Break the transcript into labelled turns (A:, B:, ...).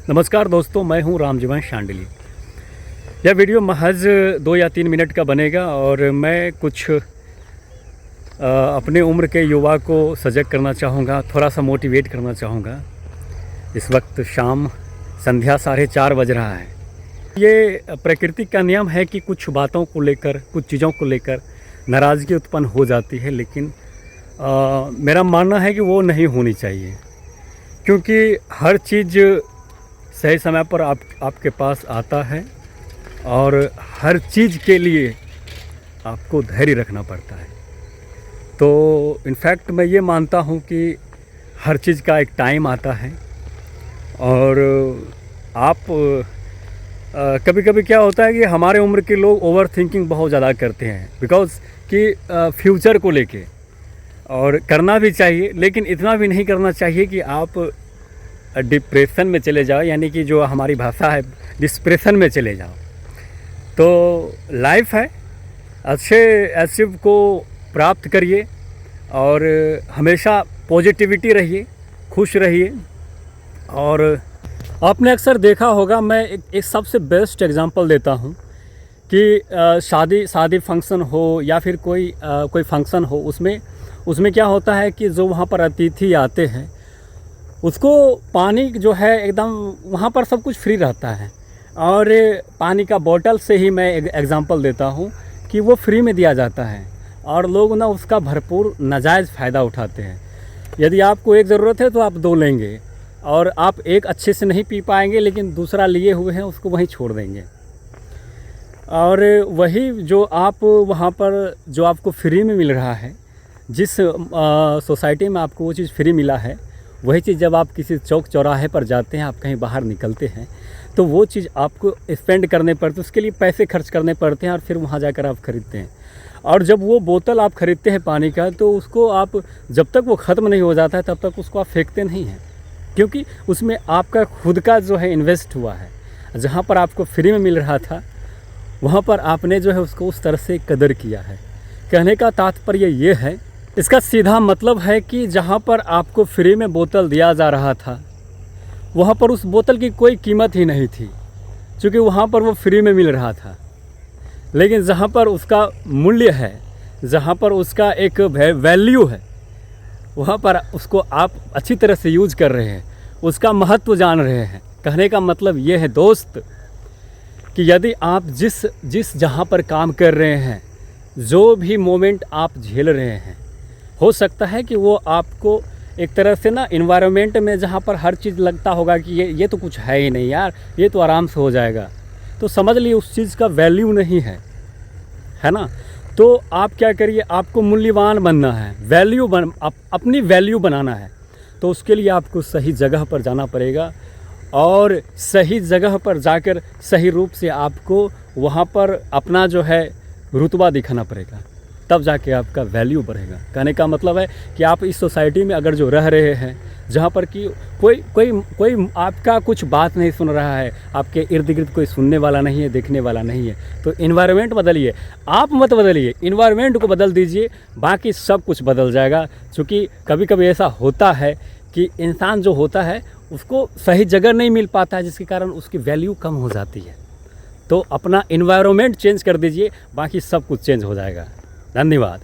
A: नमस्कार दोस्तों, मैं हूं रामजीवन शांडिली। यह वीडियो महज 2 या 3 मिनट का बनेगा और मैं कुछ अपने उम्र के युवा को सजग करना चाहूँगा, थोड़ा सा मोटिवेट करना चाहूँगा। इस वक्त शाम संध्या 4:30 बज रहा है। ये प्रकृति का नियम है कि कुछ बातों को लेकर, कुछ चीज़ों को लेकर नाराज़गी उत्पन्न हो जाती है, लेकिन मेरा मानना है कि वो नहीं होनी चाहिए, क्योंकि हर चीज़ सही समय पर आपके पास आता है और हर चीज़ के लिए आपको धैर्य रखना पड़ता है। तो इनफैक्ट मैं ये मानता हूँ कि हर चीज़ का एक टाइम आता है और आप कभी कभी क्या होता है कि हमारे उम्र के लोग ओवर थिंकिंग बहुत ज़्यादा करते हैं, बिकॉज़ कि फ्यूचर को लेके, और करना भी चाहिए, लेकिन इतना भी नहीं करना चाहिए कि आप डिप्रेशन में चले जाओ, यानी कि जो हमारी भाषा है डिस्प्रेशन में चले जाओ। तो लाइफ है, अच्छे अचीव को प्राप्त करिए और हमेशा पॉजिटिविटी रहिए, खुश रहिए। और आपने अक्सर देखा होगा, मैं एक सबसे बेस्ट एग्जांपल देता हूँ कि शादी फंक्शन हो या फिर कोई फंक्शन हो, उसमें क्या होता है कि जो वहाँ पर अतिथि आते हैं उसको पानी जो है एकदम वहाँ पर सब कुछ फ्री रहता है, और पानी का बोतल से ही मैं एग्जांपल देता हूँ कि वो फ्री में दिया जाता है और लोग ना उसका भरपूर नाजायज़ फ़ायदा उठाते हैं। यदि आपको एक ज़रूरत है तो आप 2 लेंगे और आप एक अच्छे से नहीं पी पाएंगे, लेकिन दूसरा लिए हुए हैं उसको वहीं छोड़ देंगे। और वही जो आप वहाँ पर जो आपको फ्री में मिल रहा है, जिस सोसाइटी में आपको वो चीज़ फ्री मिला है, वही चीज़ जब आप किसी चौक चौराहे पर जाते हैं, आप कहीं बाहर निकलते हैं, तो वो चीज़ आपको स्पेंड करने पड़ते, उसके लिए पैसे खर्च करने पड़ते हैं और फिर वहाँ जाकर आप ख़रीदते हैं। और जब वो बोतल आप ख़रीदते हैं पानी का, तो उसको आप जब तक वो ख़त्म नहीं हो जाता है तब तक उसको आप फेंकते नहीं हैं, क्योंकि उसमें आपका खुद का जो है इन्वेस्ट हुआ है। जहाँ पर आपको फ्री में मिल रहा था वहाँ पर आपने जो है उसको उस तरह से कदर किया है। कहने का तात्पर्य ये है, इसका सीधा मतलब है कि जहाँ पर आपको फ्री में बोतल दिया जा रहा था वहाँ पर उस बोतल की कोई कीमत ही नहीं थी, क्योंकि वहाँ पर वो फ्री में मिल रहा था। लेकिन जहाँ पर उसका मूल्य है, जहाँ पर उसका एक वैल्यू है, वहाँ पर उसको आप अच्छी तरह से यूज कर रहे हैं, उसका महत्व जान रहे हैं। कहने का मतलब ये है दोस्त कि यदि आप जिस जहाँ पर काम कर रहे हैं, जो भी मोमेंट आप झेल रहे हैं, हो सकता है कि वो आपको एक तरह से ना इन्वायरमेंट में जहाँ पर हर चीज़ लगता होगा कि ये तो कुछ है ही नहीं यार, ये तो आराम से हो जाएगा, तो समझ लिए उस चीज़ का वैल्यू नहीं है ना। तो आप क्या करिए, आपको मूल्यवान बनना है, अपनी वैल्यू बनाना है, तो उसके लिए आपको सही जगह पर जाना पड़ेगा और सही जगह पर जाकर सही रूप से आपको वहाँ पर अपना जो है रुतबा दिखाना पड़ेगा, तब जाके आपका वैल्यू बढ़ेगा। कहने का मतलब है कि आप इस सोसाइटी में अगर जो रह रहे हैं, जहाँ पर कि कोई आपका कुछ बात नहीं सुन रहा है, आपके इर्द गिर्द कोई सुनने वाला नहीं है, देखने वाला नहीं है, तो इन्वायरमेंट बदलिए। आप मत बदलिए, इन्वायरमेंट को बदल दीजिए, बाकी सब कुछ बदल जाएगा। क्योंकि कभी कभी ऐसा होता है कि इंसान जो होता है उसको सही जगह नहीं मिल पाता है, जिसके कारण उसकी वैल्यू कम हो जाती है। तो अपना इन्वायरमेंट चेंज कर दीजिए, बाकी सब कुछ चेंज हो जाएगा। धन्यवाद।